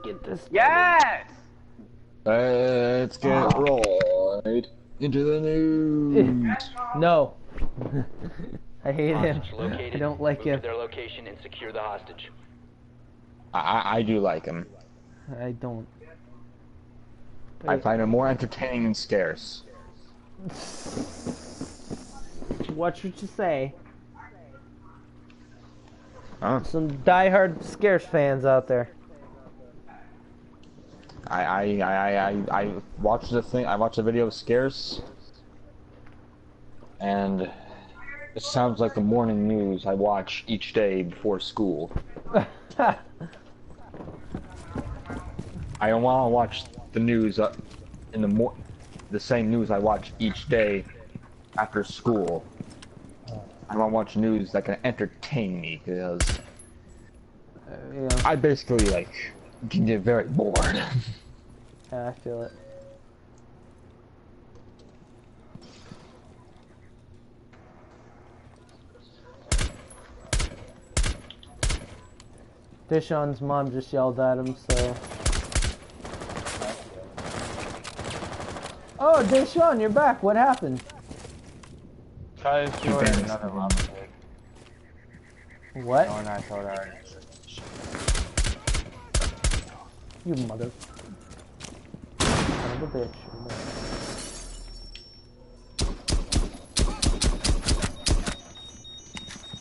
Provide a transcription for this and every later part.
get this. Yes! Let's get right into the news. No. I hate him. Hostage located. I don't like Move him. to their location and secure the hostage. I do like him. I don't. I find him more entertaining and scarce. Watch what you say. Huh? Some diehard Scarce fans out there. I watched the thing. I watched the video of Scarce, and it sounds like the morning news I watch each day before school. I don't want to watch the news in the same news I watch each day after school. I want to watch news that can entertain me, because Yeah. I basically can get very bored. Yeah, I feel it. Deshaun's mom just yelled at him, so... Oh, Deshaun, you're back. What happened? Cause you were in another lava pig. What? No, and I told her. You mother... Son of a bitch.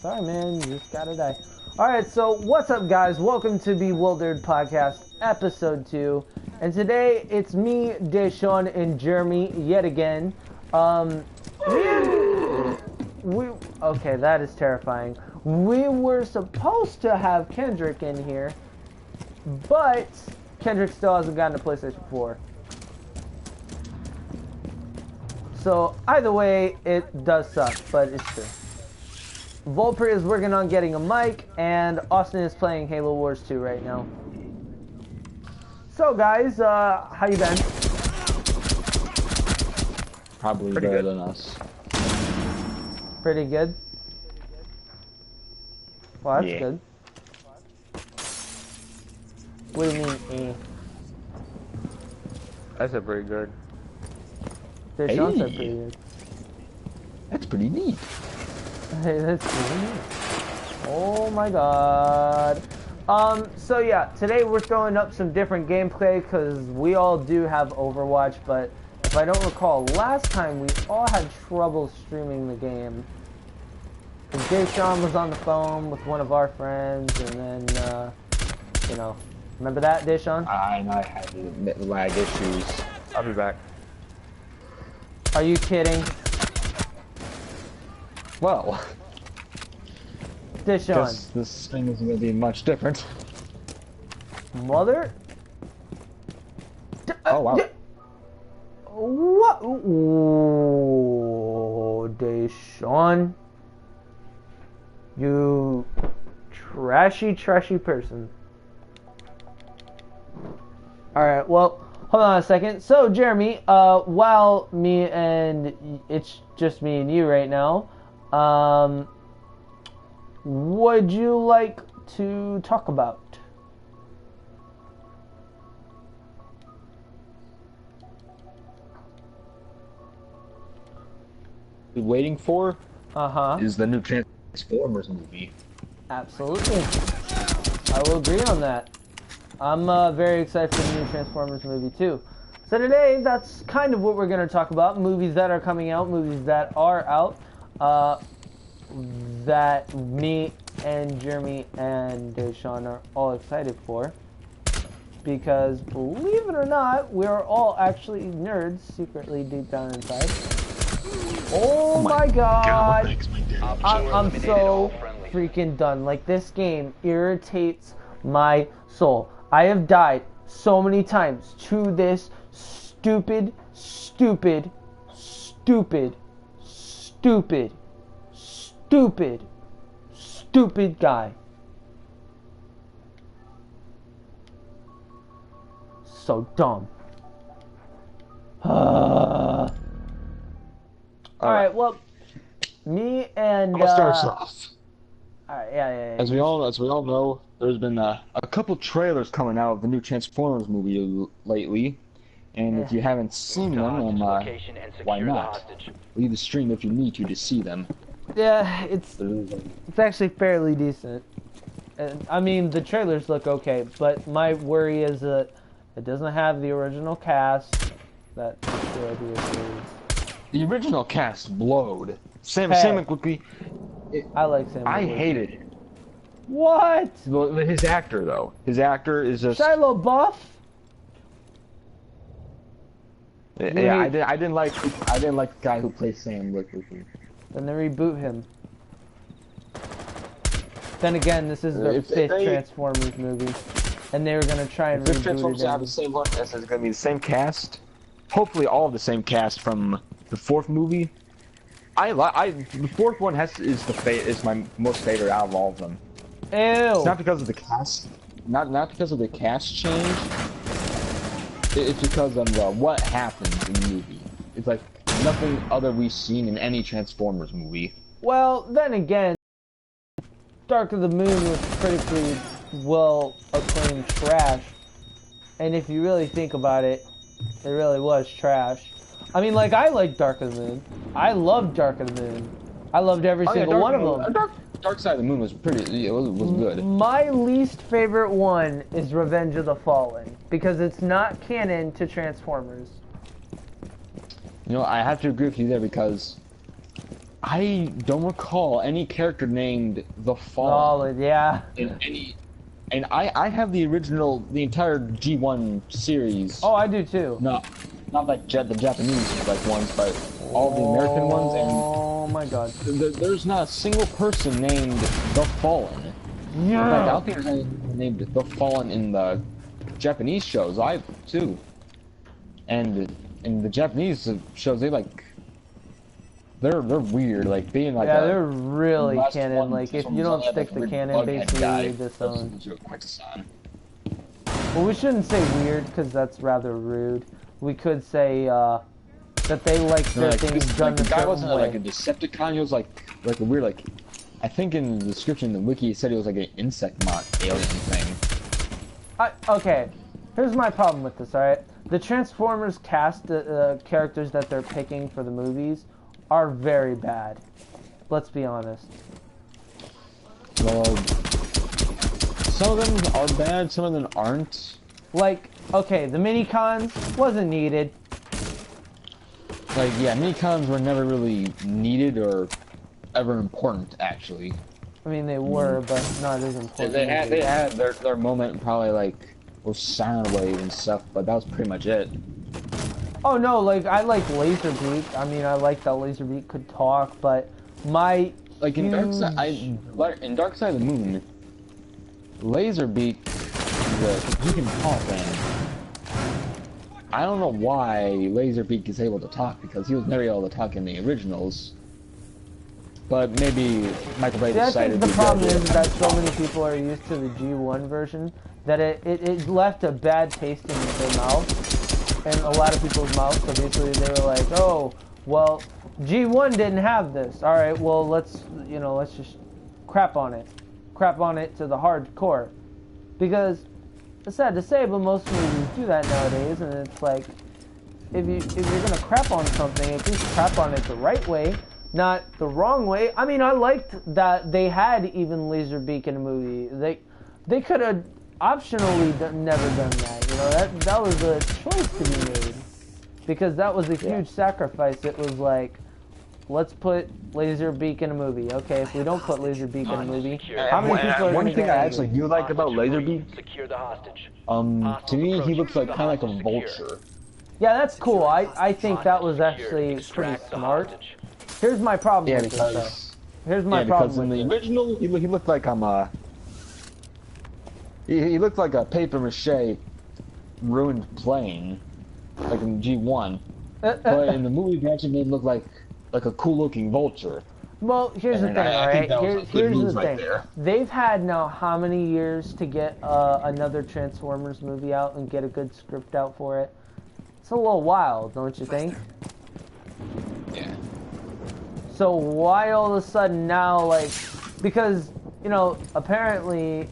Sorry, man. You just gotta die. Alright, so what's up, guys? Welcome to Bewildered Podcast, Episode 2. And today, it's me, Deshaun, and Jeremy, yet again. Okay, that is terrifying. We were supposed to have Kendrick in here, but Kendrick still hasn't gotten a PlayStation 4. So, either way, it does suck, but it's true. Volper is working on getting a mic, and Austin is playing Halo Wars 2 right now. So, guys, how you been? Probably Pretty better good. than us. Pretty good. Well, that's Yeah. good. What do you mean, eh? That's a pretty good. Deshaun said Hey. pretty good. That's pretty neat. Hey, that's pretty neat. Oh my god. So yeah, today we're throwing up some different gameplay because we all do have Overwatch, but if I don't recall, last time we all had trouble streaming the game. And Deshaun was on the phone with one of our friends, and then, you know, remember that, Deshaun? I had lag issues. I'll be back. Are you kidding? Well, Deshaun. guess this thing isn't going to be much different. Mother? Oh, wow. What? Oh, Deshaun. You trashy person. Alright, well, hold on a second. So, Jeremy, while me and it's just me and you right now, would you like to talk about? Waiting for Uh-huh. is the new Transformers movie. Absolutely. I will agree on that. I'm very excited for the new Transformers movie too. So today, that's kind of what we're going to talk about. Movies that are coming out, movies that are out, that me and Jeremy and Deshaun are all excited for. Because, believe it or not, we're all actually nerds secretly deep down inside. Oh my god! I'm so freaking done. Like, this game irritates my soul. I have died so many times to this stupid guy. So dumb. Alright, well, me and... I'll start us off. Alright, yeah. As we all know, there's been a couple trailers coming out of the new Transformers movie lately, and if you haven't seen them, why not? Leave the stream if you need to see them. Yeah, it's actually fairly decent. I mean, the trailers look okay, but my worry is that it doesn't have the original cast. That the idea is. The original cast blowed. Sam Witwicky. I like Sam. I hated it. What? Well, his actor though. His actor is just. Shia LaBeouf. Yeah, I didn't like the guy who plays Sam Witwicky. Then they reboot him. Then again, this is the fifth Transformers movie, and they were gonna try and reboot Transformers it. have the same look. It's gonna be the same cast. Hopefully, all of the same cast from the fourth movie. The fourth one is my most favorite out of all of them. Ew. It's not because of the cast, not because of the cast change. It's because of what happens in the movie. It's like nothing other we've seen in any Transformers movie. Well, then again, Dark of the Moon was critically well acclaimed trash, and if you really think about it, it really was trash. I mean, like, I like Dark of the Moon. I loved Dark of the Moon. I loved every single one of them. Dark Side of the Moon was pretty. It was good. My least favorite one is Revenge of the Fallen because it's not canon to Transformers. You know, I have to agree with you there because I don't recall any character named the Fallen. Oh, yeah. In any, and I have the entire G1 series. Oh, I do too. No, not like the Japanese ones, but all the American ones. And oh my God, there's not a single person named the Fallen. Yeah. In fact, I don't think there's anyone named the Fallen in the Japanese shows. Too. And in the Japanese shows, they're weird, like being like they're really canon. Like if you don't stick to canon, basically you disown. Well, we shouldn't say weird because that's rather rude. We could say that they like their things done the guy certain wasn't way. like a Decepticon. He was like a weird I think in the description in the wiki it said he was like an insect alien thing. Okay, here's my problem with this. All right, the Transformers cast characters that they're picking for the movies are very bad. Let's be honest. Well, some of them are bad, some of them aren't. Like, okay, the mini-cons wasn't needed. Like, yeah, mini-cons were never really needed or ever important, actually. I mean, they were, but not as important. They had their moment, probably like with Soundwave and stuff, but that was pretty much it. Oh no, like I like Laserbeak. I mean, I like that Laserbeak could talk, but my in Dark Side of the Moon, Laserbeak, he can talk, man. I don't know why Laserbeak is able to talk because he was never able to talk in the originals. But maybe Michael Bay decided. I think the problem is that so many people are used to the G1 version that it left a bad taste in their mouth, and a lot of people's mouths. So basically, they were like, "Oh, well, G1 didn't have this. All right, well, let's just crap on it to the hardcore," because it's sad to say, but most movies do that nowadays, and it's like, if you're gonna crap on something, at least crap on it the right way. Not the wrong way. I mean, I liked that they had even Laserbeak in a movie. They could have optionally never done that. You know, that was a choice to be made because that was a huge sacrifice. It was like, let's put Laserbeak in a movie. Okay, if we don't put Laserbeak in a movie, how many people are One going to thing get I actually do like about Laserbeak, Secure the hostage. to me, he looks like kind of like a vulture. Yeah, that's cool. I think that was actually pretty smart. Here's my problem with this, though. Here's my problem because in the original, he looked like he looked like a paper mache ruined plane, like in G1. But in the movie, they actually made him look like a cool-looking vulture. Well, here's the thing, alright? Here's the thing. They've had now how many years to get another Transformers movie out and get a good script out for it? It's a little wild, don't you think? Yeah. So why all of a sudden now, like, because you know, apparently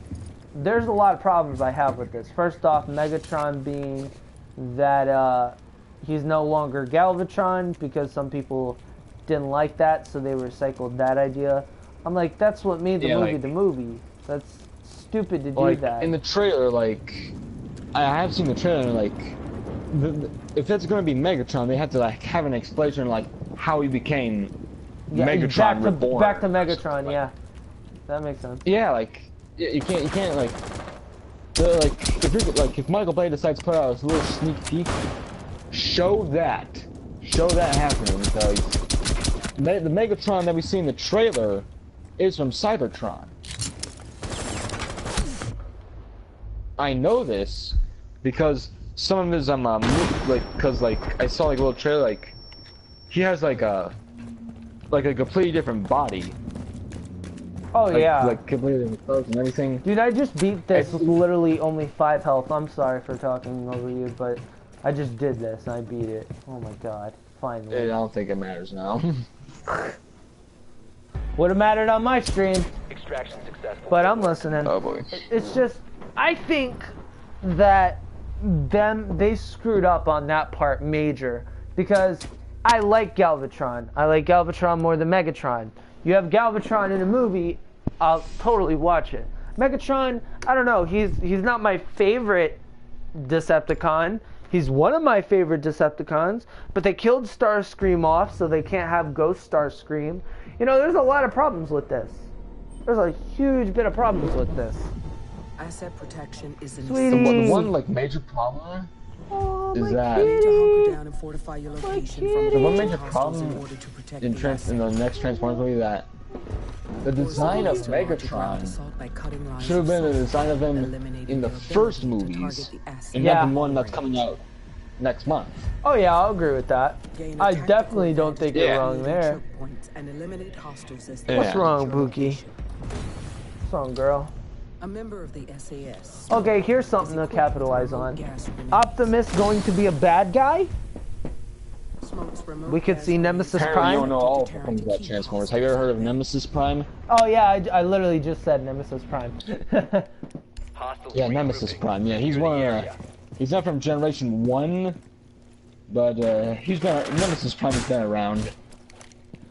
there's a lot of problems I have with this. First off, Megatron being that he's no longer Galvatron because some people didn't like that, so they recycled that idea. I'm like, that's what made the movie the movie. That's stupid to do that. In the trailer, like, I have seen the trailer, like, if it's going to be Megatron, they have to, like, have an explanation, like, how he became Megatron reborn. Back to Megatron, yeah. That makes sense. Yeah, like, you can't, like, if Michael Bay decides to put out a little sneak peek, show that happening, because the Megatron that we see in the trailer is from Cybertron. I know this because some of his because I saw like a little trailer, like he has like a completely different body. Oh yeah. Like completely different clothes and everything. Dude, I just beat this with literally only 5 health. I'm sorry for talking over you, but I just did this and I beat it. Oh my god. Finally. I don't think it matters now. Would have mattered on my stream. Extraction successful. But I'm listening. Oh boy. It's just, I think that they screwed up on that part major, because I like Galvatron. I like Galvatron more than Megatron. You have Galvatron in a movie, I'll totally watch it. Megatron, I don't know, he's not my favorite Decepticon. He's one of my favorite Decepticons, but they killed Starscream off, so they can't have Ghost Starscream. You know, there's a lot of problems with this. There's a huge bit of problems with this. Asset protection is in Sweetie. The one like major problem is that hunker down and fortify your location from the one approaching major hostiles in problem order to protect in the next Transformers movie, that the design of Megatron should have been the design of him in the first movies, and not the one that's coming out next month. Oh yeah, I'll agree with that. I definitely don't think you're wrong there. What's wrong, Buki? What's wrong, girl? A member of the SAS. Okay, here's something to capitalize on. Optimus going to be a bad guy? We could see Nemesis Prime. You don't know all things about Transformers. Have you ever heard of Nemesis Prime? Oh yeah, I literally just said Nemesis Prime. Yeah, Nemesis Prime. Yeah, he's one of he's not from Generation 1, but Nemesis Prime has been around.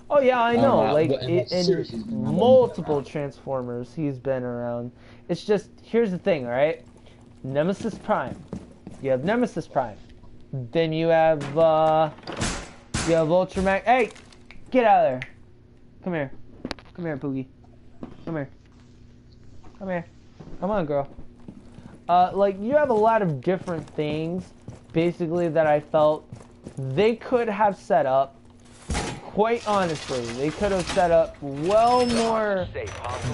Oh yeah, I know. Like in multiple Transformers, he's been around. It's just, here's the thing, alright? Nemesis Prime. You have Nemesis Prime. Then you have Ultramax. Hey! Get out of there. Come here. Come here, Poogie. Come here. Come here. Come on, girl. Like, you have a lot of different things, basically, that I felt they could have set up. Quite honestly, they could have set up well more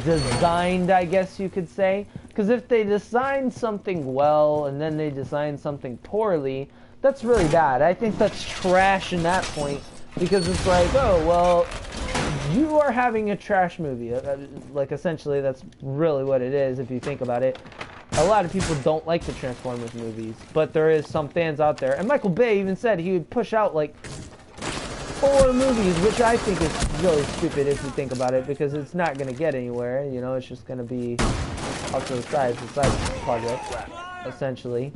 designed, I guess you could say. Because if they design something well and then they design something poorly, that's really bad. I think that's trash in that point, because it's like, oh, well, you are having a trash movie. Like, essentially, that's really what it is if you think about it. A lot of people don't like the Transformers movies, but there is some fans out there. And Michael Bay even said he would push out, like, 4 movies, which I think is really stupid if you think about it, because it's not going to get anywhere, you know, it's just going to be off to the side, it's a side project, essentially.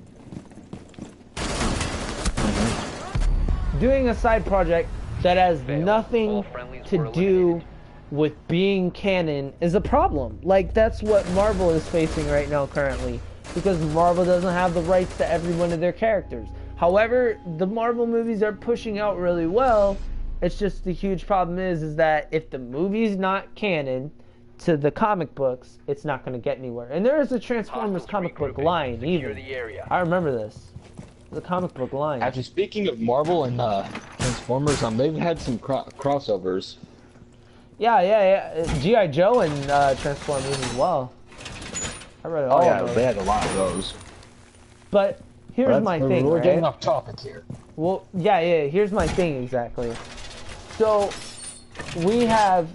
Doing a side project that has nothing to do with being canon is a problem. Like, that's what Marvel is facing right now currently, because Marvel doesn't have the rights to every one of their characters. However, the Marvel movies are pushing out really well. It's just the huge problem is that if the movie's not canon to the comic books, it's not going to get anywhere. And there is a Transformers comic book line, even. I remember this. The comic book line. Actually, speaking of Marvel and Transformers, they've had some crossovers. Yeah. G.I. Joe and Transformers as well. I read it all. Oh yeah, they had a lot of those. But here's my thing, We're right? getting off topic here. Well, yeah, here's my thing exactly. So, we have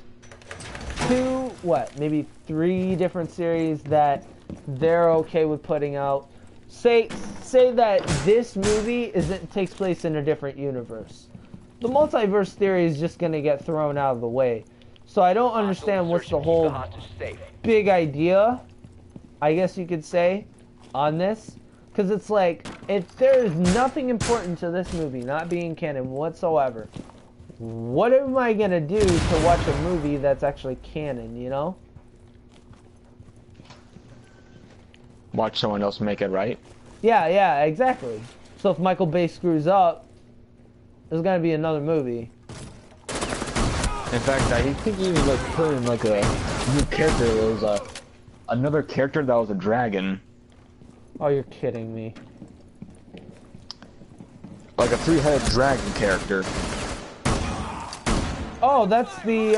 2, maybe 3 different series that they're okay with putting out. Say that this movie takes place in a different universe. The multiverse theory is just going to get thrown out of the way. So I don't understand what's the whole big idea, I guess you could say, on this. Because it's like, if there's nothing important to this movie not being canon whatsoever, what am I going to do to watch a movie that's actually canon, you know? Watch someone else make it right. Yeah, exactly. So if Michael Bay screws up, there's going to be another movie. In fact, I think he even like put in like a new character. There was another character that was a dragon. Oh, you're kidding me. Like a three-headed dragon character. Oh, that's the,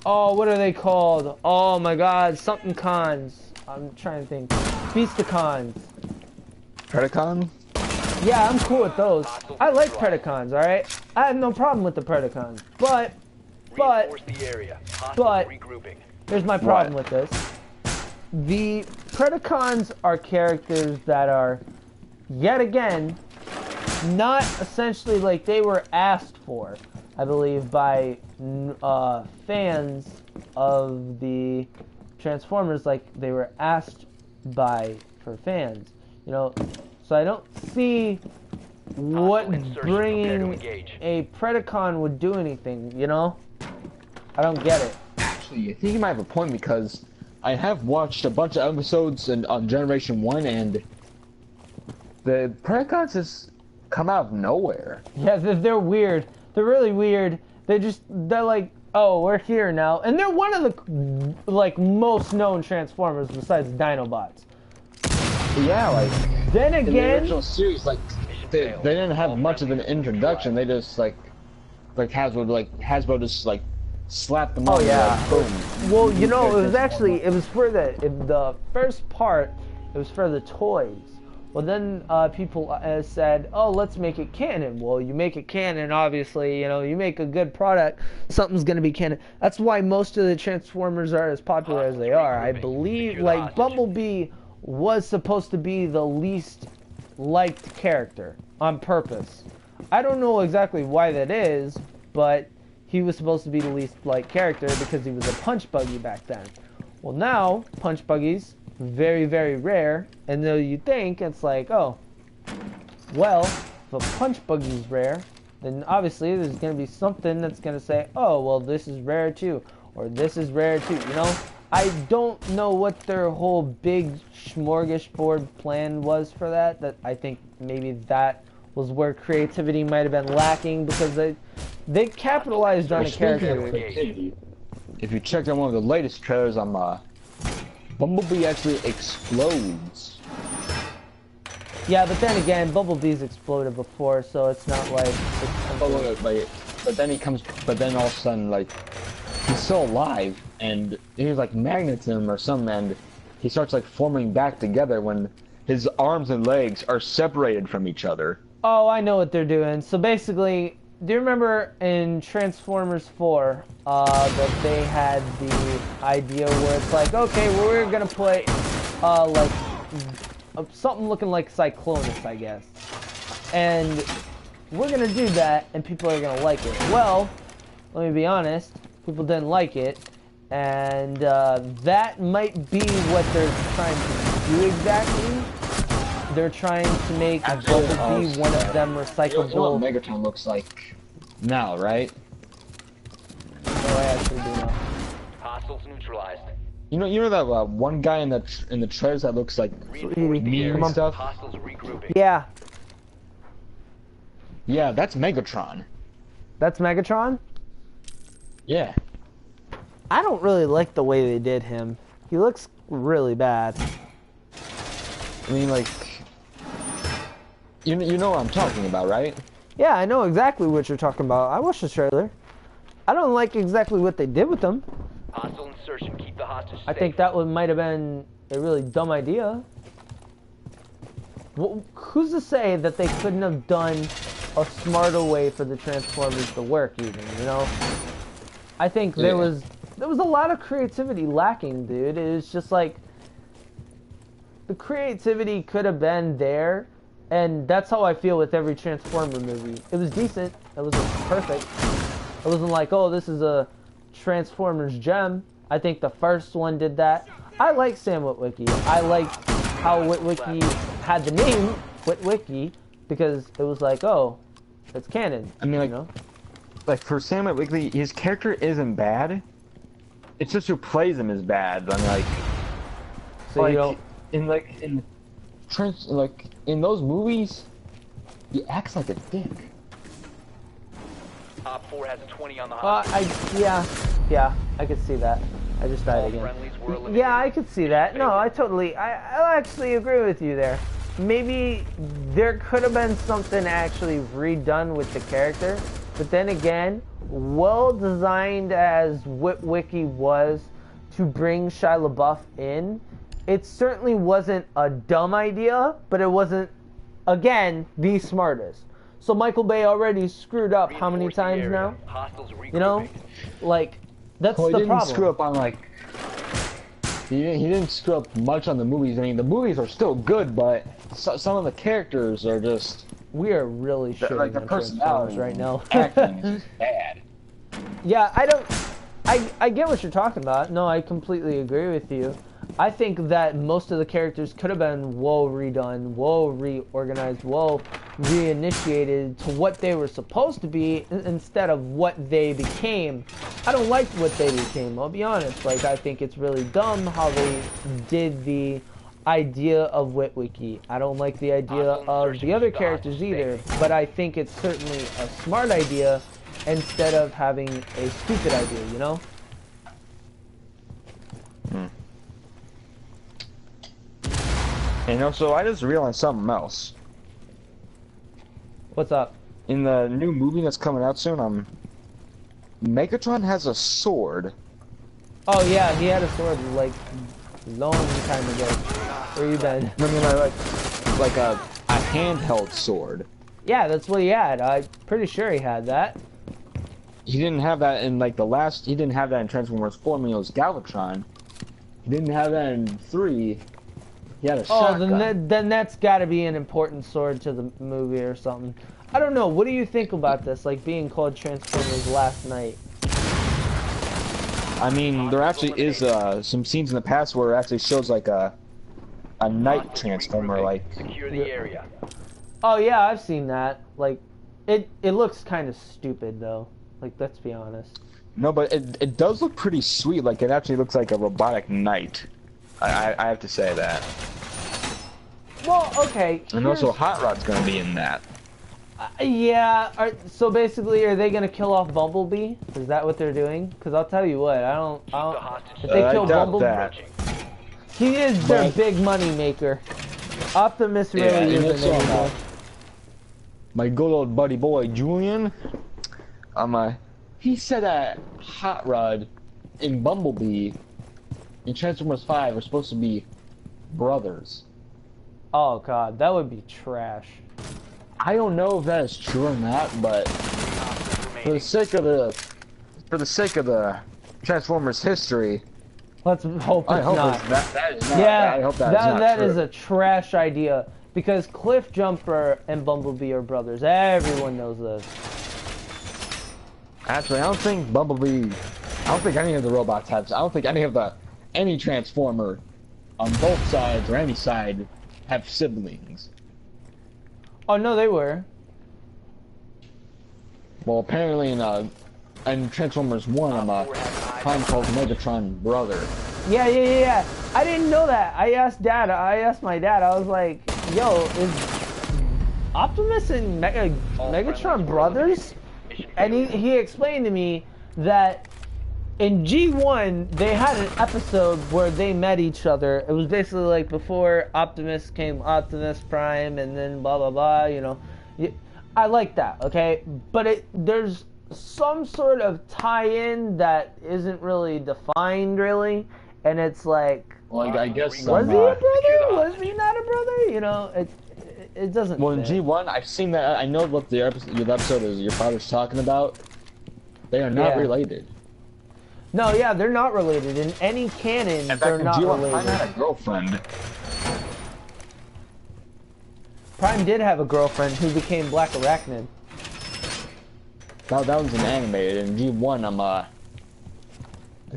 oh, what are they called? Oh my god, something cons. I'm trying to think. Beasticons. Predacon? Yeah, I'm cool with those. I like Predacons, alright? I have no problem with the Predacons. But, here's my problem with this. The Predacons are characters that are, yet again, not essentially like they were asked for, I believe, by fans of the Transformers, like they were asked for fans, you know. So I don't see what bringing a Predacon would do anything, you know. I don't get it. Actually, I think you might have a point because I have watched a bunch of episodes on Generation 1 and the Predacons just come out of nowhere. Yeah, they're weird. They're really weird. They're like, oh, we're here now. And they're one of the, like, most known Transformers besides Dinobots. Yeah, like, then in the again, original series, like, they didn't have much of an introduction. They just, like Hasbro just, like, slapped them on. Oh, yeah. Like, boom. Well, you know, it was for the first part, it was for the toys. Well, then people said, oh, let's make it canon. Well, you make it canon, obviously, you know, you make a good product, something's going to be canon. That's why most of the Transformers are as popular as they are. I believe, like, Bumblebee was supposed to be the least liked character on purpose. I don't know exactly why that is, but he was supposed to be the least liked character because he was a punch buggy back then. Well, now, punch buggies, very, very rare, and though you think it's like, oh, well, if a punch buggy is rare, then obviously there's going to be something that's going to say, oh, well, this is rare too, or this is rare too, you know? I don't know what their whole big smorgasbord plan was for that I think maybe that was where creativity might have been lacking because they capitalized on a character. If you checked out one of the latest trailers, Bumblebee actually explodes. Yeah, but then again, Bumblebee's exploded before, so it's not like. But then all of a sudden, like, he's still alive, and he's like magnets him or something, and he starts like forming back together when his arms and legs are separated from each other. Oh, I know what they're doing. So basically, do you remember in Transformers 4 that they had the idea where it's like, okay, well, we're gonna put like something looking like Cyclonus, I guess, and we're gonna do that, and people are gonna like it. Well, let me be honest, people didn't like it, and that might be what they're trying to do exactly. They're trying to make Bumblebee one of them recyclable. You know what Megatron looks like now, right? No, I actually do not. Hostiles neutralized. You know that one guy in the trailers that looks like me and stuff. Hostiles regrouping. Yeah, Yeah, that's Megatron. that's Megatron. Yeah. I don't really like the way they did him. He looks really bad. I mean, like, you know what I'm talking about, right? Yeah, I know exactly what you're talking about. I watched the trailer. I don't like exactly what they did with him. Hostile insertion. Keep the hostage safe. I think that might have been a really dumb idea. Well, who's to say that they couldn't have done a smarter way for the Transformers to work even, you know? I think there was a lot of creativity lacking, dude. It was just like the creativity could have been there, and that's how I feel with every Transformer movie. It was decent. It wasn't perfect, It wasn't like, oh, this is a Transformers gem. I think the first one did that. I like Sam Witwicky. I liked how Witwicky had the name Witwicky because it was like, oh, it's canon. I mean, like, you know? like for Sam Witwicky, his character isn't bad. It's just who plays him is bad. I mean, like, So you don't. in those movies, he acts like a dick. Op 4 has a 20 on the hostage. Yeah, I could see that. I just died All again. friendlies were eliminated. Yeah, I could see that. No, I actually agree with you there. Maybe there could have been something actually redone with the character, but then again, well designed as Witwicky was to bring Shia LaBeouf in, it certainly wasn't a dumb idea, but it wasn't, again, the smartest. So Michael Bay already screwed up how many Reinforce the times area. now? Hostiles You know? regrouping. Like, that's Well, he the didn't problem. screw up on like. He didn't screw up much on the movies. I mean, the movies are still good, but some of the characters are just We are really shitting like the on Transformers personality right now. acting is just bad. Yeah, I get what you're talking about. No, I completely agree with you. I think that most of the characters could have been well redone, well reorganized, well reinitiated to what they were supposed to be instead of what they became. I don't like what they became, I'll be honest. Like, I think it's really dumb how they did the idea of Witwicky. I don't like the idea of the other characters either, but I think it's certainly a smart idea instead of having a stupid idea, you know? And also, I just realized something else. What's up? In the new movie that's coming out soon, Megatron has a sword. Oh yeah, he had a sword like long time ago. Where you been? I mean, like a handheld sword. Yeah, that's what he had. I'm pretty sure he had that. He didn't have that in like the last. He didn't have that in Transformers 4 when it was Galvatron. He didn't have that in 3. He had a Oh, shotgun. then that's got to be an important sword to the movie or something. I don't know. What do you think about this? Like being called Transformers Last Night. I mean, there actually is some scenes in the past where it actually shows like a night transformer, like. Secure the area. Oh yeah, I've seen that. Like, it looks kind of stupid though. Like, let's be honest. No, but it does look pretty sweet. Like, it actually looks like a robotic knight. I have to say that. Well, okay. And also, Hot Rod's gonna be in that. Yeah. So basically, are they gonna kill off Bumblebee? Is that what they're doing? Because I'll tell you what, I don't. The hostage. If they I kill doubt Bumblebee, that. he is their But- big money maker. Optimus really and isn't also, anymore. my good old buddy boy Julian, he said that Hot Rod and Bumblebee in Transformers 5 are supposed to be brothers. Oh god, that would be trash. I don't know if that is true or not, but for the sake of the Transformers history, Let's hope it's I hope not. that is not. Yeah, I hope that is not that true. is a trash idea. Because Cliff Jumper and Bumblebee are brothers. Everyone knows this. Actually, I don't think any of the robots have. I don't think any Transformer on both sides or any side have siblings. Oh no, they were. Well, apparently in Transformers 1, Prime calls Megatron brother. Yeah. I didn't know that. I asked my dad. I was like, "Yo, is Optimus and Megatron brothers?" And he explained to me that in G1 they had an episode where they met each other. It was basically like before Optimus came Optimus Prime, and then blah blah blah. You know, I like that. Okay, but there's some sort of tie-in that isn't really defined, really, and it's like, Well, I guess was he a brother? Was he not a brother? You know, it doesn't. Well, in fit. G1, I've seen that. I know what the episode is your father's talking about. They are not Yeah. related. No, yeah, they're not related. In any canon, In fact, they're in not G1, related. Prime had a girlfriend. Prime did have a girlfriend who became Black Arachnid. that one's an animated. In G1, I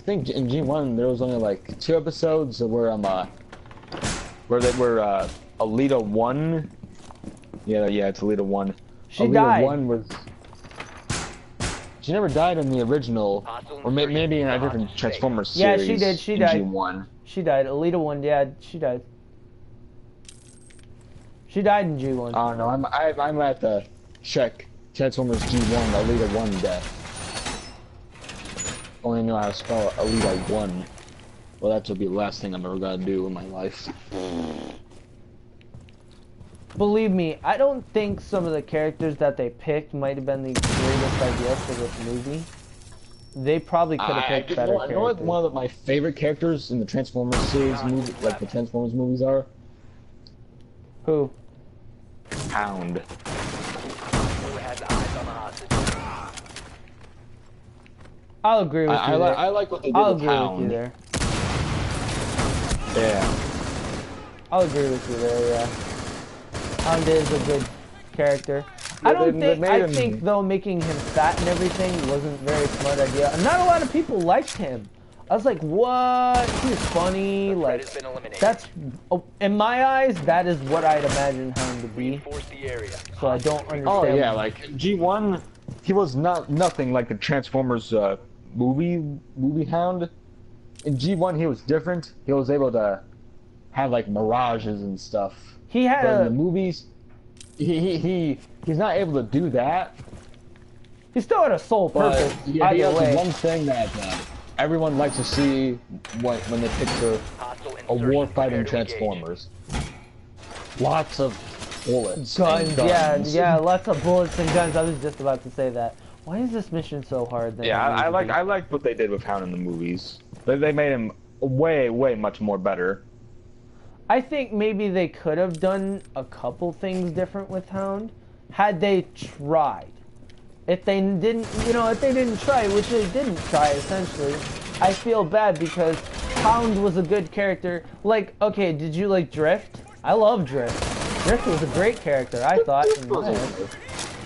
think in G1 there was only like 2 episodes where where they were Alita 1. Yeah, it's Alita 1. She Alita died. 1 was. She never died in the original, or maybe in a different Transformers series. Yeah, she did. She in died. G1. She died. Alita 1, yeah, she died. She died in G1. Oh no, I'm at the check Transformers G1 Alita 1 death. Only know how to spell Alita 1. Well, that will be the last thing I'm ever gonna do in my life. Believe me, I don't think some of the characters that they picked might have been the greatest idea for this movie. They probably could have picked better characters. You know what one of my favorite characters in the Transformers series, like the Transformers movies, are? Who? Hound. I'll agree with you there. I like what they did I'll with agree Hound. with you there. Yeah. I'll agree with you there, yeah. Hound is a good character. I think though making him fat and everything wasn't a very smart idea. And not a lot of people liked him. I was like, what? He's funny. Like, that's in my eyes, that is what I'd imagine Hound to be. So I don't understand. Oh yeah, like G1, he was nothing like the Transformers movie Hound. In G1, he was different. He was able to have like mirages and stuff. He had but in the movies, he's not able to do that. He still had a sole purpose. Yeah, he has one thing that everyone likes to see when they picture a war-fighting Transformers. Lots of bullets. Guns. Yeah, lots of bullets and guns. I was just about to say that. Why is this mission so hard? Yeah, I like what they did with Hound in the movies. They made him way much more better. I think maybe they could have done a couple things different with Hound had they tried. If they didn't, if they didn't try, which they didn't try essentially, I feel bad because Hound was a good character. Like, okay, did you like Drift? I love Drift. Drift was a great character, I thought.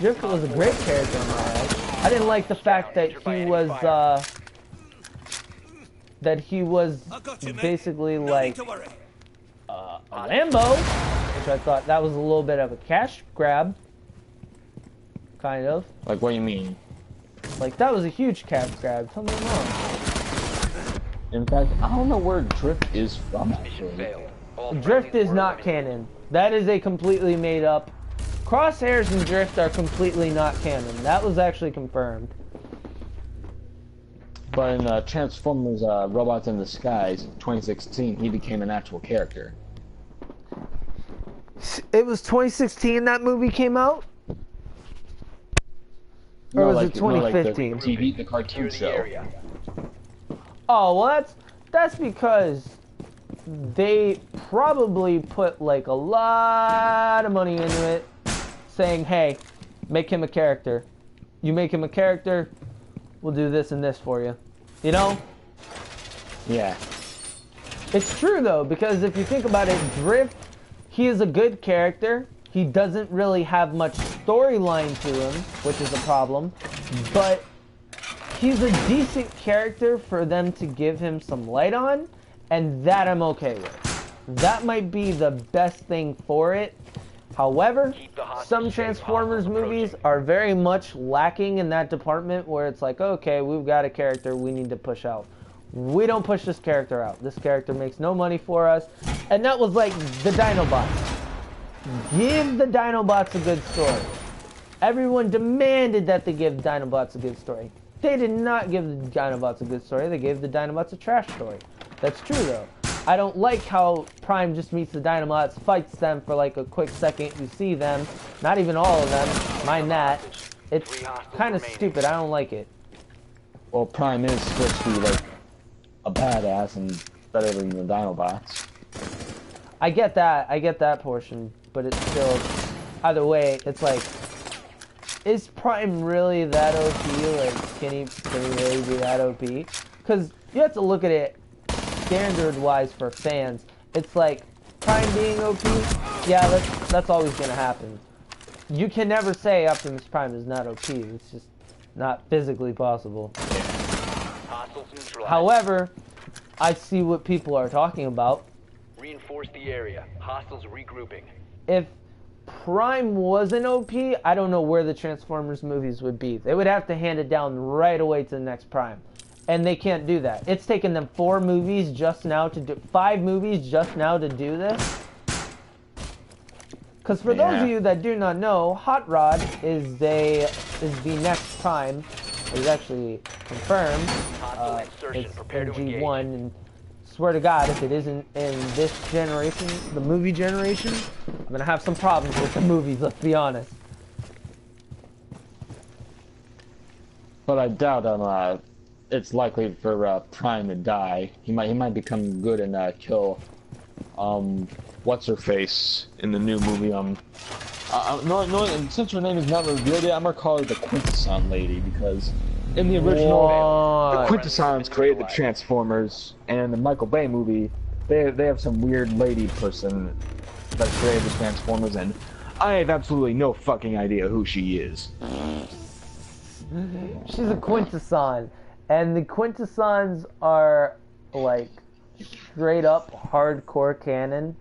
Drift was a great character in my eyes. I didn't like the fact that he was basically like a Lambo, which I thought that was a little bit of a cash grab, kind of. Like, what do you mean? Like, that was a huge cash grab. Tell me I'm wrong. In fact, I don't know where Drift is from, actually. Drift is not canon. That is a completely made up. Crosshairs and Drift are completely not canon. That was actually confirmed. But in Transformers Robots in Disguise, 2016, he became an actual character. It was 2016 that movie came out? Or was it 2015? Like the cartoon show. Oh, well that's because they probably put like a lot of money into it, saying, hey, make him a character. You make him a character, we'll do this and this for you. You know? Yeah. It's true though, because if you think about it, Drift, he is a good character. He doesn't really have much storyline to him, which is a problem, but he's a decent character for them to give him some light on, and that I'm okay with. That might be the best thing for it. However, some Transformers movies are very much lacking in that department where it's like, okay, we've got a character we need to push out. We don't push this character out. This character makes no money for us. And that was like the Dinobots. Give the Dinobots a good story. Everyone demanded that they give Dinobots a good story. They did not give the Dinobots a good story. They gave the Dinobots a trash story. That's true though. I don't like how Prime just meets the Dinobots, fights them for like a quick second. You see them. Not even all of them. Mind that. It's kind of stupid. I don't like it. Well, Prime is supposed to be like a badass and better than the Dinobots. I get that portion, but it's still, either way, it's like, is Prime really that OP? Like, can he really be that OP? Because you have to look at it standard-wise for fans. It's like, Prime being OP, yeah, that's always gonna happen. You can never say Optimus Prime is not OP. It's just not physically possible. Hostiles neutralized. However, I see what people are talking about. Reinforce the area. Hostiles regrouping. If Prime wasn't OP, I don't know where the Transformers movies would be. They would have to hand it down right away to the next Prime. And they can't do that. It's taken them 5 movies just now to do this. Because for those of you that do not know, Hot Rod is the next Prime. It's actually confirmed. It's in G1, and swear to God, if it isn't in this generation, the movie generation, I'm gonna have some problems with the movies. Let's be honest. But I doubt it's likely for Prime to die. He might become good and kill what's her face in the new movie. Since her name is not revealed yet, I'm gonna call her the Quintesson lady, because in the original, the Quintessons created the Transformers, and in the Michael Bay movie, they have some weird lady person that created the Transformers, and I have absolutely no fucking idea who she is. She's a Quintesson, and the Quintessons are like straight up hardcore canon.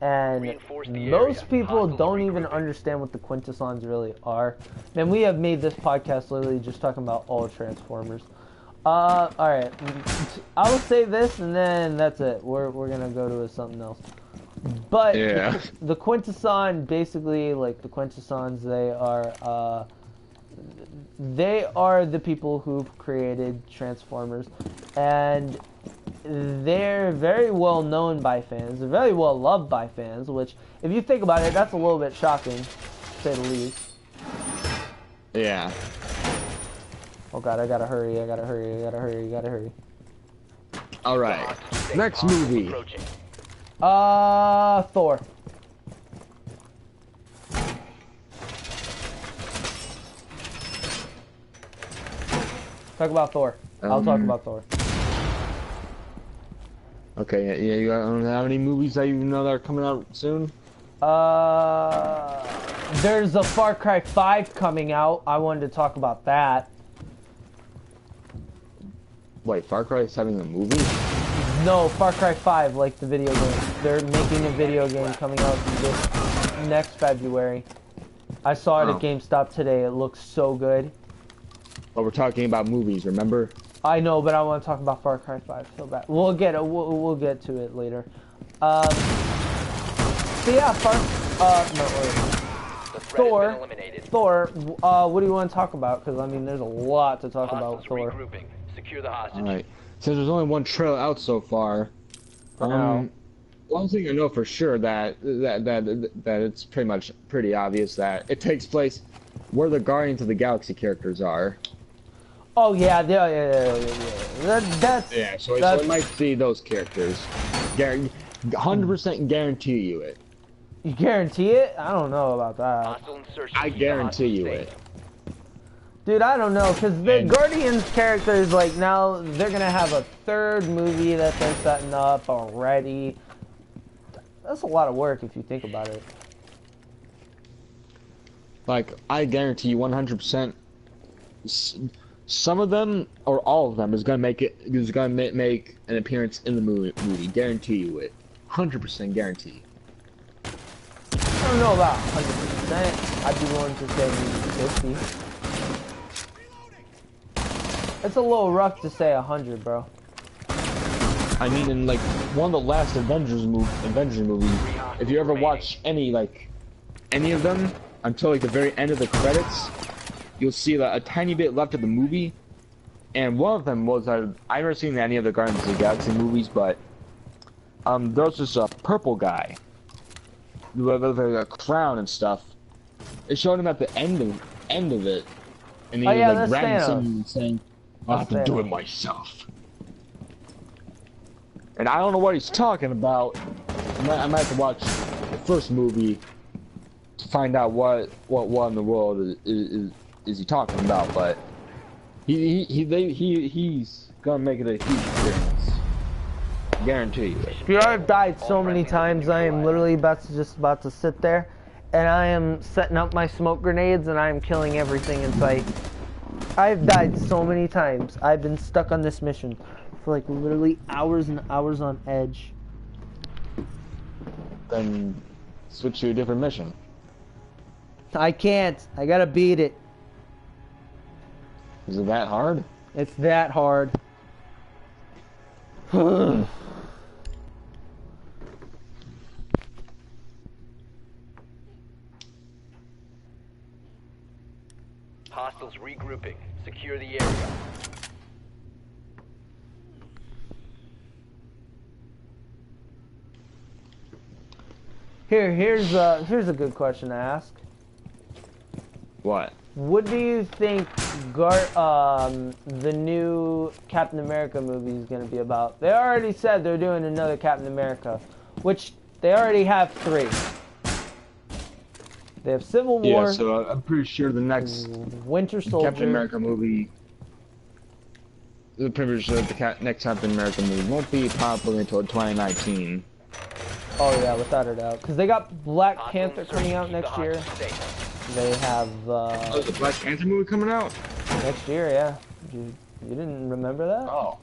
And most people don't even understand what the Quintessons really are. And we have made this podcast literally just talking about all Transformers. Alright. I will say this and then that's it. We're gonna go to something else. But yeah. the Quintesson, basically, like the Quintessons, they are the people who've created Transformers. And they're very well known by fans. They're very well loved by fans, which, if you think about it, that's a little bit shocking, to say the least. Yeah. Oh god, I gotta hurry. Alright. Next movie. Thor. Talk about Thor. I'll talk about Thor. Okay, yeah, you don't have any movies that you know that are coming out soon? There's a Far Cry 5 coming out. I wanted to talk about that. Wait, Far Cry is having a movie? No, Far Cry 5, like the video game. They're making a video game coming out this next February. I saw it at GameStop today. It looks so good. But we're talking about movies, remember? I know, but I want to talk about Far Cry 5 so bad. We'll get to it later. So yeah, Thor. What do you want to talk about? Because I mean, there's a lot to talk about Thor. Secure the hostage. All right. Since there's only one trailer out so far, one thing I know for sure that it's pretty obvious that it takes place where the Guardians of the Galaxy characters are. Oh yeah. So I might see those characters. 100% guarantee you it. You guarantee it? I don't know about that. I guarantee you it. Dude, I don't know, because the Guardians characters, like, now they're gonna have a 3rd movie that they're setting up already. That's a lot of work if you think about it. Like, I guarantee you 100%. Some of them, or all of them, is gonna make an appearance in the movie. Guarantee you it. 100% guarantee. I don't know about 100%. I'd be willing to say maybe 50. It's a little rough to say 100, bro. I mean, in like one of the last Avengers movies, if you ever watch any of them until like the very end of the credits, you'll see that a tiny bit left of the movie. And one of them was I've never seen any of the Guardians of the Galaxy movies, but there was this purple guy with a crown and stuff. It showed him at the end of it, and he was like grabbing something and saying, "I have to do it myself." And I don't know what he's talking about. I might have to watch the first movie to find out what in the world is he talking about. But he's gonna make it a huge appearance. Guarantee you. Dude, I've died so many times. I am literally about to sit there, and I am setting up my smoke grenades, and I am killing everything in sight. I've died so many times. I've been stuck on this mission for like literally hours and hours on edge. Then switch to a different mission. I can't. I gotta beat it. Is it that hard? It's that hard. Hostiles regrouping. Secure the area. Here's a good question to ask. What? What do you think the new Captain America movie is going to be about? They already said they're doing another Captain America, which they already have 3. They have Civil War. Yeah, so I'm pretty sure the next Winter Soldier. Captain America movie. The pretty sure the next Captain America movie won't be probably until 2019. Oh yeah, without a doubt. Because they got Black Panther coming out next year. They have Oh, the Black Panther movie coming out? next year, yeah. You didn't remember that? Oh.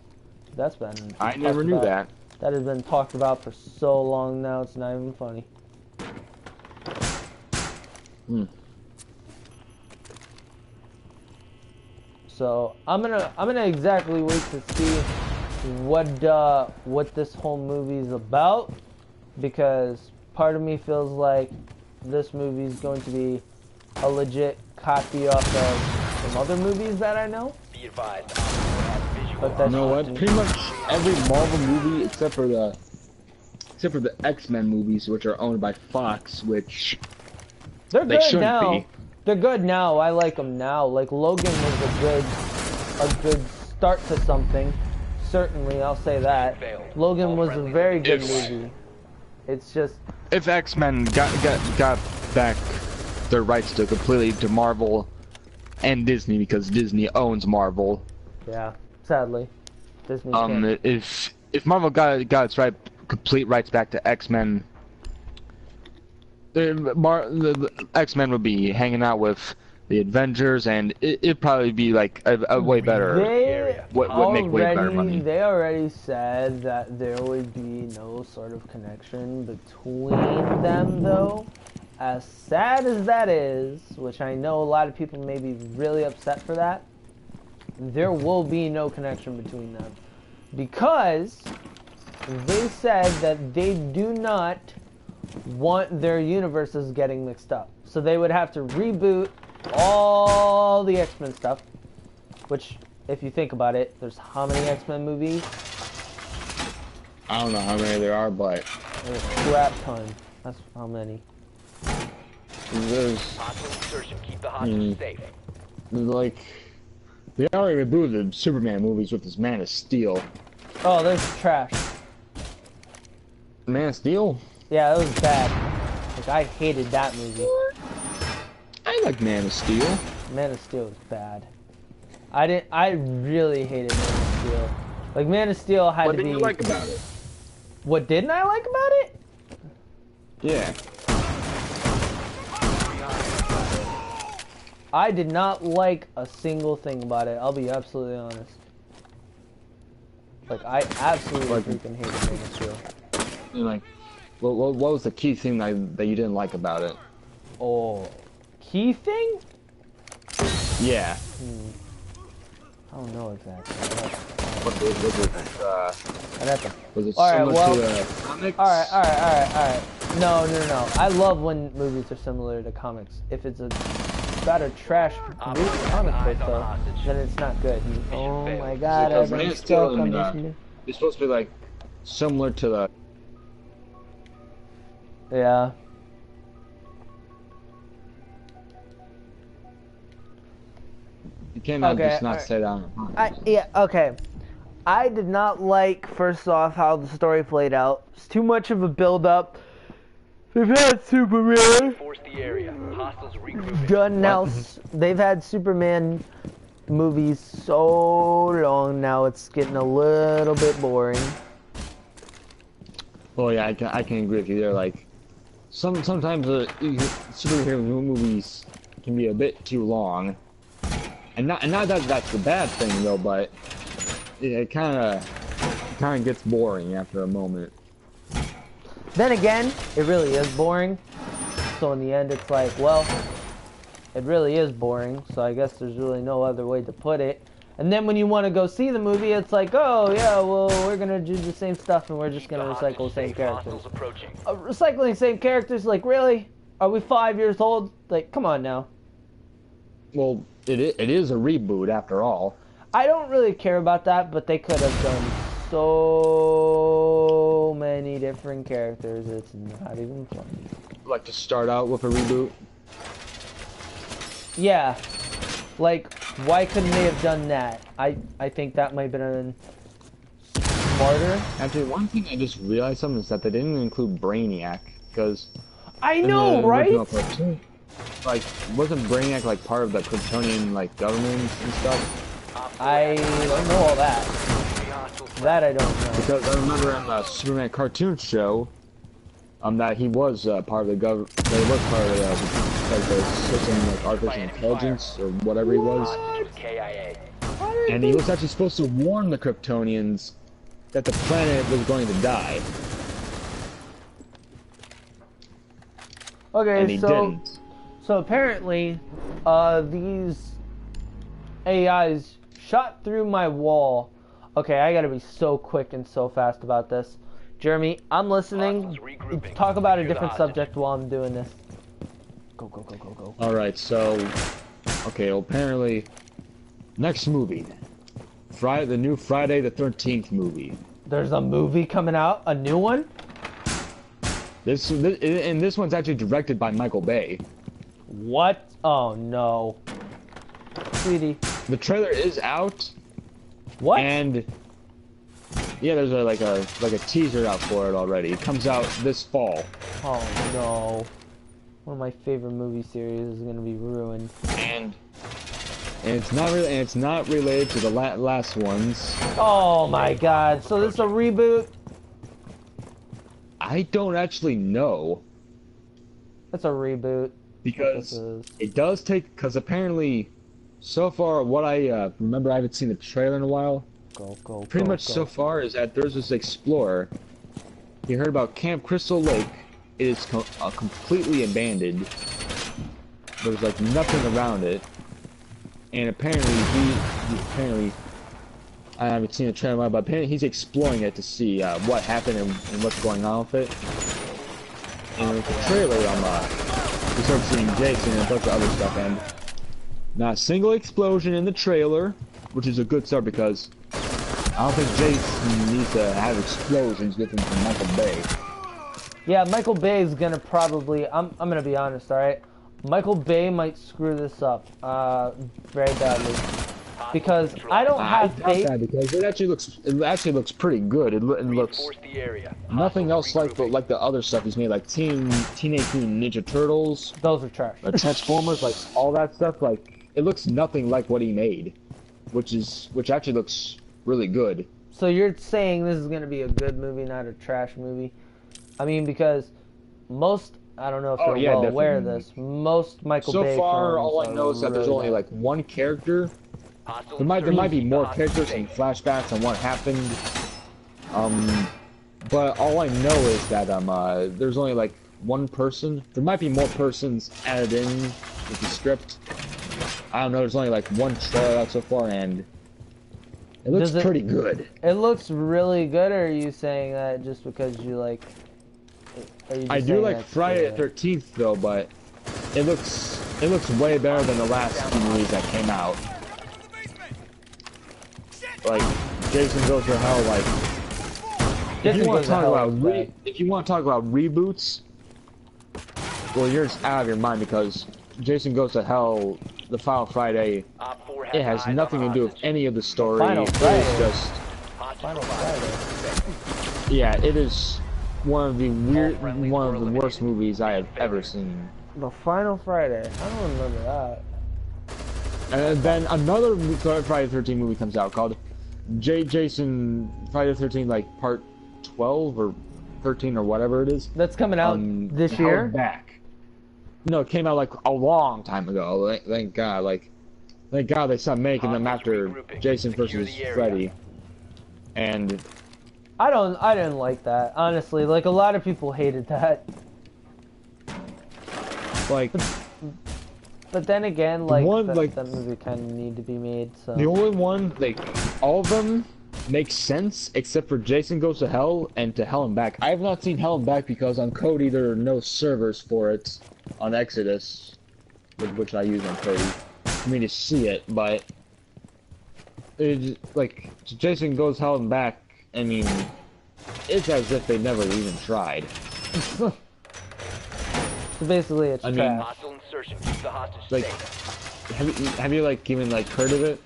That's been I never knew that. That has been talked about for so long now, it's not even funny. So I'm gonna exactly wait to see what this whole movie is about, because part of me feels like this movie is going to be a legit copy off of some other movies that I know. Be advised. But that's You know what? Pretty much every Marvel movie except for the X-Men movies, which are owned by Fox, which they're they good shouldn't now. be. They're good now. I like them now. Like Logan was a good start to something. Certainly, I'll say that. Logan was a very good movie. It's just If X-Men got back their rights to completely to Marvel and Disney, because Disney owns Marvel. yeah, sadly, Disney can't. If Marvel got its complete rights back to X-Men, the X-Men would be hanging out with the Avengers, and it'd probably be like a way better. They Would make way better money. They already said that there would be no sort of connection between them, though. As sad as that is, which I know a lot of people may be really upset for that, there will be no connection between them. Because they said that they do not want their universes getting mixed up. So they would have to reboot all the X-Men stuff, which, if you think about it, there's how many X-Men movies? I don't know how many there are, but There's a crap ton. That's how many. there's Hostile insertion. Keep the hostages safe. like they already rebooted the Superman movies with this Man of Steel. Oh, there's trash. Man of Steel? Yeah, that was bad. Like, I hated that movie. I like Man of Steel. Man of Steel was bad. I really hated Man of Steel. Like, Man of Steel had What to did be... you like about it? What didn't I like about it? Yeah. I did not like a single thing about it. I'll be absolutely honest. Like, I absolutely freaking hated Man of Steel. And like, what was the key thing that you didn't like about it? Oh, key thing? Yeah. I don't know exactly. Was it I'd have to... was it Alright, similar well, to the comics? Alright. No. I love when movies are similar to comics. If it's about a trash comic book, though, then it's not good. Oh my god, Because I've Man been of Steel stuck on and, this new... it's supposed to be like similar to the. Yeah. You cannot Okay, just not alright. say that. Okay. I did not like, first off, how the story played out. It's too much of a build-up. They've had Superman Force the area. Hostiles regrouping. done now. They've had Superman movies so long now, it's getting a little bit boring. Oh yeah, I can agree with you there. Like, sometimes superhero movies can be a bit too long. And not that that's the bad thing though, but it kind of gets boring after a moment. Then again, it really is boring. So in the end, it's like, well, it really is boring. So I guess there's really no other way to put it. And then when you want to go see the movie, it's like, oh yeah, well, we're gonna do the same stuff and we're just gonna recycle the same characters. Recycling same characters, like really? Are we 5 years old? Like, come on now. Well, it is a reboot after all. I don't really care about that, but they could have done so many different characters. It's not even funny. Like to start out with a reboot. Yeah. Like, why couldn't they have done that? I think that might have been smarter. Actually, one thing I just realized something is that they didn't include Brainiac, because... I know, right? Cartoon, like, wasn't Brainiac, like, part of the Kryptonian, like, government and stuff? I don't know all that. That I don't know. Because I remember in the Superman cartoon show, that he was part of the government, he was part of like the system, like artificial intelligence or whatever he was. And he was actually supposed to warn the Kryptonians that the planet was going to die. Okay, and he didn't. So apparently, these AIs shot through my wall. Okay, I gotta be so quick and so fast about this. Jeremy, I'm listening. Talk about a different subject while I'm doing this. Go, go, go, go, go. Alright, so... Okay, well, apparently... Next movie. The new Friday the 13th movie. There's a movie coming out? A new one? And this one's actually directed by Michael Bay. What? Oh, no. Sweetie. The trailer is out. What? And... Yeah, there's like a teaser out for it already. It comes out this fall. Oh, no. One of my favorite movie series is gonna be ruined. And it's not related to the last ones. Oh my god! So this is a reboot? I don't actually know. It's a reboot. Because it does take. Because apparently, so far, what I remember, I haven't seen the trailer in a while. Pretty much so far is that there's this explorer. You heard about Camp Crystal Lake. It is completely abandoned. There's like nothing around it, and apparently I haven't seen the trailer, but apparently he's exploring it to see what happened and what's going on with it. And with the trailer, we start seeing Jason and a bunch of other stuff, and not a single explosion in the trailer, which is a good start because I don't think Jason needs to have explosions with him from Michael Bay. Yeah, Michael Bay is gonna probably. I'm gonna be honest, all right. Michael Bay might screw this up, very badly, because I don't have faith. Because it actually looks pretty good. It looks nothing else like the other stuff he's made, like Teenage Mutant Ninja Turtles. Those are trash. Transformers, like all that stuff. Like it looks nothing like what he made, which actually looks really good. So you're saying this is gonna be a good movie, not a trash movie? I mean, because most, I don't know if you're well aware of this, most Michael Bay films. So far, all I know is that there's only like one character. There might be more characters and flashbacks on what happened. But all I know is that there's only like one person. There might be more persons added in with the script. I don't know. There's only like one trailer out so far, and it looks pretty good. It looks really good, or are you saying that just because you like? I do like Friday the 13th though, but it looks way better than the last few movies that came out. Like Jason Goes to Hell. Like if you want to talk about reboots, well, you're just out of your mind because Jason Goes to Hell, the Final Friday, it has nothing to do with any of the story. Final Friday. It's just Final Friday. Yeah, it is one of the worst movies I have ever seen. The Final Friday. I don't remember that. And then another Friday the 13th movie comes out called Jason Friday the 13th, like part 12 or 13 or whatever it is. That's coming out this year? Back. No, it came out like a long time ago. Thank God. Like Thank God they stopped making them Hostiles after regrouping. Jason Secure versus the area. Freddy. And I didn't like that, honestly. Like, a lot of people hated that. like But then again, like, one, that movie kind of needed to be made, so... the only one, like, all of them make sense except for Jason Goes to Hell and To Hell and Back. I have not seen Hell and Back because on Kodi there are no servers for it on Exodus, which I use on Kodi. I mean to see it, but it's like Jason Goes Hell and Back. I mean, it's as if they never even tried. So basically, it's I mean, trash. Hostile insertion. Keep the hostage Like, safe. have you like even like heard of it?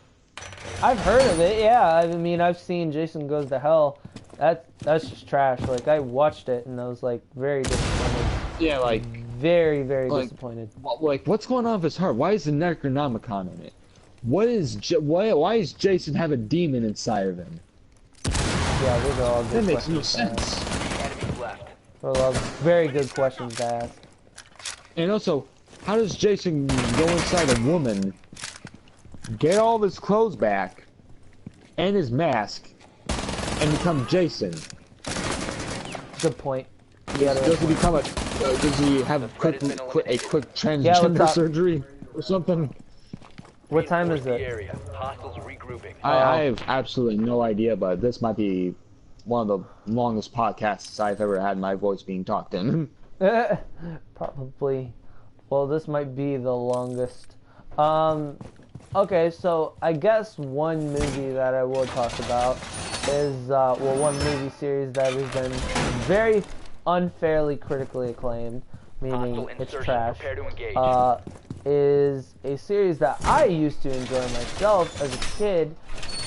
I've heard of it, yeah. I mean, I've seen Jason Goes to Hell. That's just trash. Like, I watched it and I was like very disappointed. Yeah, like Very, very disappointed. like what's going on with his heart? Why is the Necronomicon in it? What is why is Jason have a demon inside of him? Yeah, those are all good That makes no questions to ask. sense. Enemies left. Those are all very good questions to ask. And also, how does Jason go inside a woman, get all of his clothes back, and his mask, and become Jason? Good point. Yeah, Does he become a? Does he have a quick transgender surgery or something? what time is Reinforce the it? area. Hostiles regrouping. I have absolutely no idea, but this might be one of the longest podcasts I've ever had my voice being talked in. Probably. Well, this might be the longest. Okay, so I guess one movie that I will talk about is, one movie series that has been very unfairly critically acclaimed, meaning Hostile it's insertion. trash, Prepare to engage. is a series that I used to enjoy myself as a kid,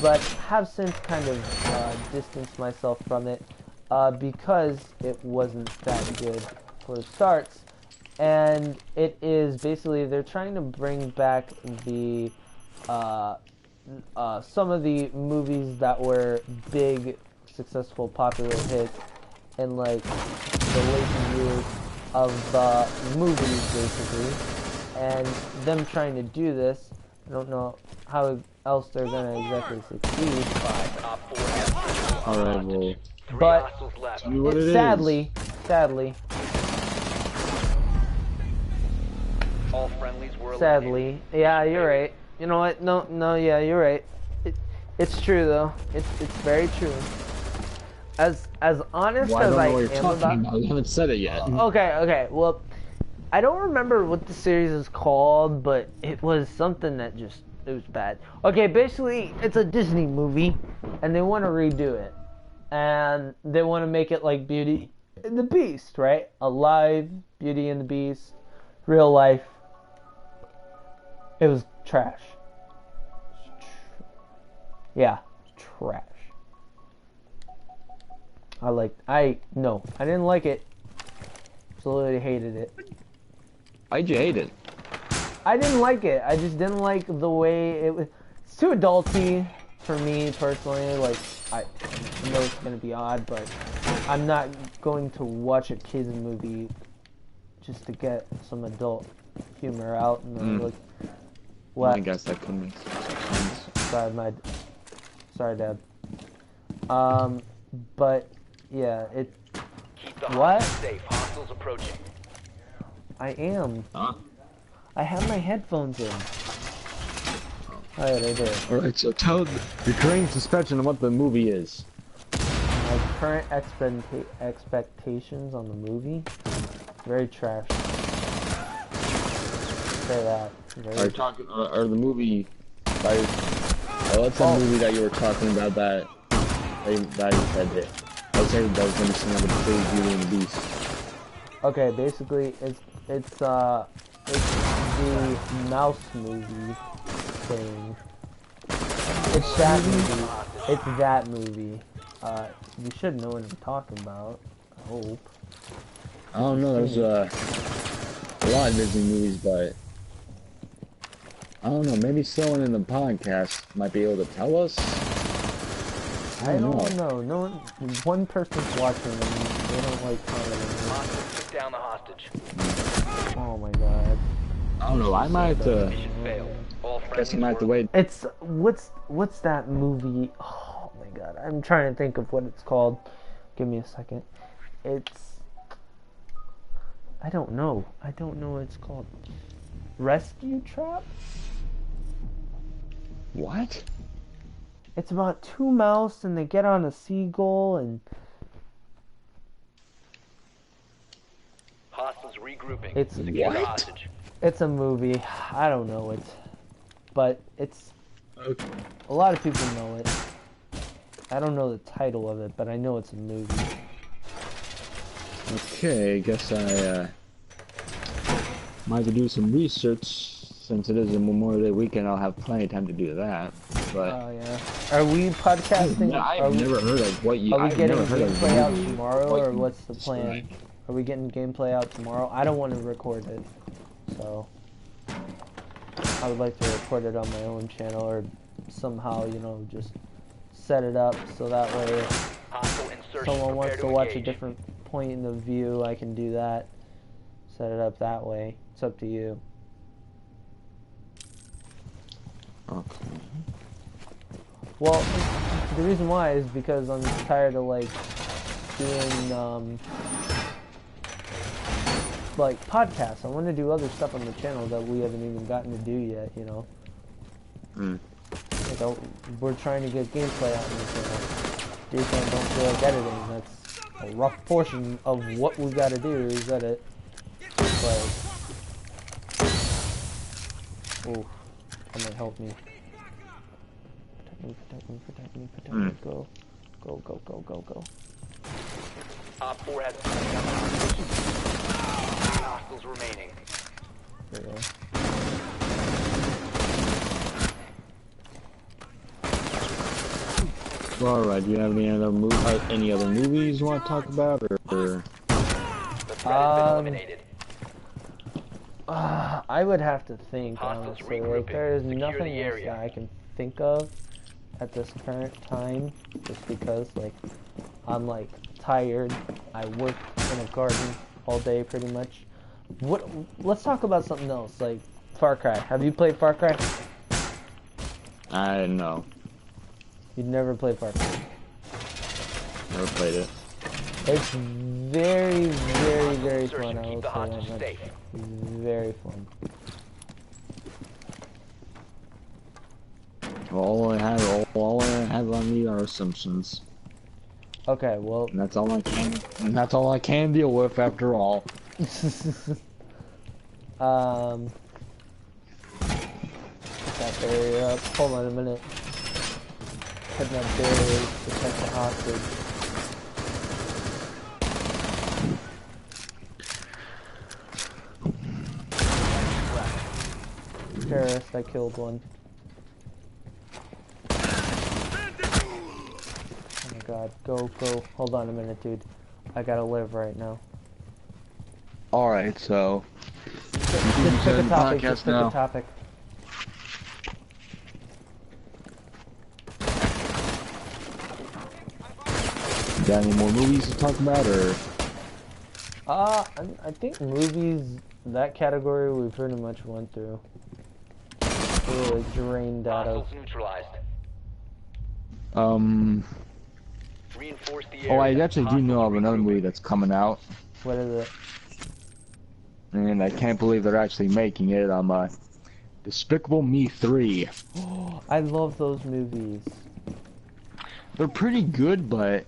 but have since kind of distanced myself from it because it wasn't that good for the starts. And it is basically, they're trying to bring back the some of the movies that were big, successful, popular hits in like the later years of movies, basically. And them trying to do this, I don't know how else they're gonna exactly succeed. Op 4 has Alright, well, three But hostiles left. tell me what it is. sadly, All friendlies were eliminated. sadly, yeah, you're right. You know what? No, yeah, you're right. It's true though. It's very true. As honest well, I as don't I know what you're am talking about. You haven't said it yet. Okay. Well, I don't remember what the series is called, but it was something that just, it was bad. Okay, basically, it's a Disney movie, and they want to redo it. And they want to make it like Beauty and the Beast, right? Alive, Beauty and the Beast, real life. It was trash. Yeah, trash. I didn't like it. Absolutely hated it. Why'd you hate it? I didn't like it. I just didn't like the way it was. It's too adulty for me personally. Like, I know it's gonna be odd, but I'm not going to watch a kids movie just to get some adult humor out. And then like, what? I guess that could make sense. Sorry, Dad. But yeah, it. Keep the What? hostiles safe. Hostiles approaching. I am. Huh? I have my headphones in. Alright, I do. Alright, so tell your current suspension of what the movie is. My current expectations on the movie, very trash. Say that. Very Or the movie what's the movie that you were talking about that you said it? I was saying that was gonna be something with the Big Beauty and the Beast. Okay, basically it's the mouse movie thing. It's that movie. It's that movie. You should know what I'm talking about. I hope. I don't know, there's a lot of Disney movies, but I don't know, maybe someone in the podcast might be able to tell us? I don't know. No one, one person's watching and they don't like commenting. Hostiles took down the hostage. Oh my god. I don't know. I might have to. Mission failed. All Guess I friendlies might have to were wait. It's what's that movie? Oh my god, I'm trying to think of what it's called. Give me a second. It's I don't know. I don't know what it's called. Rescue Trap? What? It's about two mouse and they get on a seagull and hostiles regrouping. It's Secure the what? hostage. it's a movie. I don't know it, but it's Okay. a lot of people know it. I don't know the title of it, but I know it's a movie. Okay, I guess I might have to do some research. Since it is a Memorial Day weekend, I'll have plenty of time to do that. But Oh yeah. Are we podcasting? I've never heard of what you. Are we I've getting never heard of gameplay out you- tomorrow, what or you what's the plan? described. Are we getting gameplay out tomorrow? I don't want to record it, so I would like to record it on my own channel, or somehow, you know, just set it up so that way if Hostile insertion. someone wants Prepare to watch a engage. different point of view, I can do that. Set it up that way. It's up to you. Okay. Well, the reason why is because I'm tired of like doing like podcasts. I want to do other stuff on the channel that we haven't even gotten to do yet. You know, like we're trying to get gameplay out on the channel. Dude, I don't feel like editing. That's a rough portion of what we got to do is edit. Like, oh, that might help me. Protect me, go. Go. Op 4 has taken down the hostage. 3 hostiles remaining. There we go. Well, alright, do you have any other movies you want to talk about, or? The threat has been eliminated. I would have to think, Hostiles honestly. Like, regrouping. there is Secure nothing the else area. that I can think of at this current time, just because, like, I'm, like, tired. I work in a garden all day, pretty much. Let's talk about something else, like Far Cry. Have you played Far Cry? I don't know. You've never played Far Cry. Never played it. It's very, very, very fun, I Keep will the say hostage that much. safe. Very fun. All I have on me are assumptions, Okay, well, and that's all I can deal with after all. Put that barrier up. Hold on a minute. Putting up barriers to protect the hostage. Terrorist, I killed one. Oh my god, go. Hold on a minute, dude. I gotta live right now. Alright, so Just pick a topic, just pick a topic. got any more movies to talk about, or? I think movies, that category we pretty much went through. Really drained out of. Hostiles neutralized. Reinforce the area. Oh, I actually do know of Hostiles another movie regrouping. that's coming out, What is it? and I can't believe they're actually making it. Despicable Me 3. I love those movies. They're pretty good, but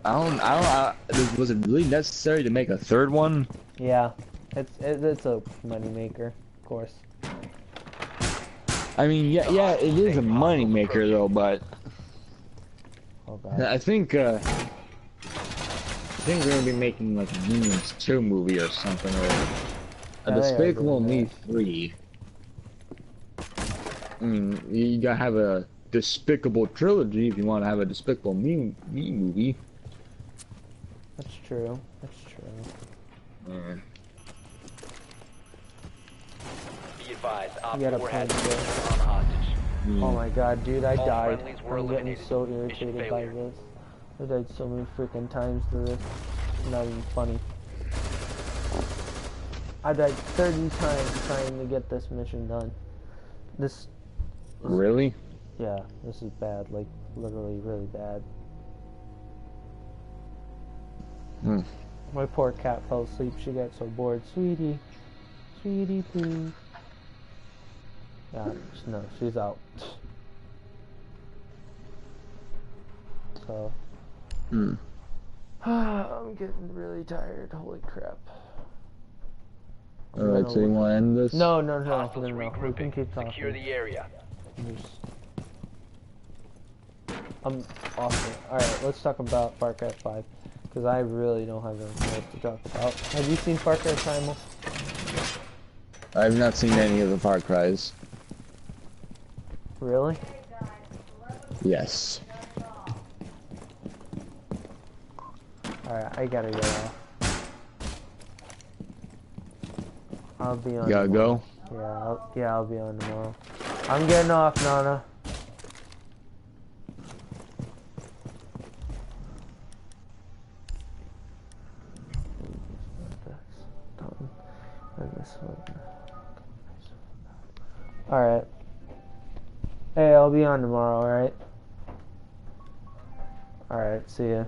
was it really necessary to make a third one? Yeah, it's a moneymaker, of course. I mean, yeah, it is a money maker though, but Oh god. I think they're gonna be making like a Minions 2 movie or something, or a Yeah, they are Despicable doing Me that. 3. I mean, you gotta have a Despicable trilogy if you want to have a Despicable Me movie. That's true. That's true. Be advised, Op You got a 4 has point taken there. down the hostage. Oh my god, dude, I All died. friendlies were I'm getting eliminated. so Mission irritated by failure. this. I died so many freaking times to this. It's not even funny. I died 30 times trying to get this mission done. This, Really? yeah, this is bad. Like, literally really bad. Hmm. My poor cat fell asleep. She got so bored. Sweetie. Sweetie, please. Yeah, no, she's out. So. Hmm. I'm getting really tired. Holy crap. Alright, so you want to end this? No. Hostiles We can regrouping. keep talking. Secure the area. I'm awesome. Alright, let's talk about Far Cry 5. Because I really don't have anything else to talk about. Have you seen Far Cry Primal? I've not seen any of the Far Cries. Really? Yes. Alright, I gotta get off. I'll be on. You gotta tomorrow. go? I'll be on tomorrow. I'm getting off, Nana. Alright. Hey, I'll be on tomorrow, alright? Alright, see ya.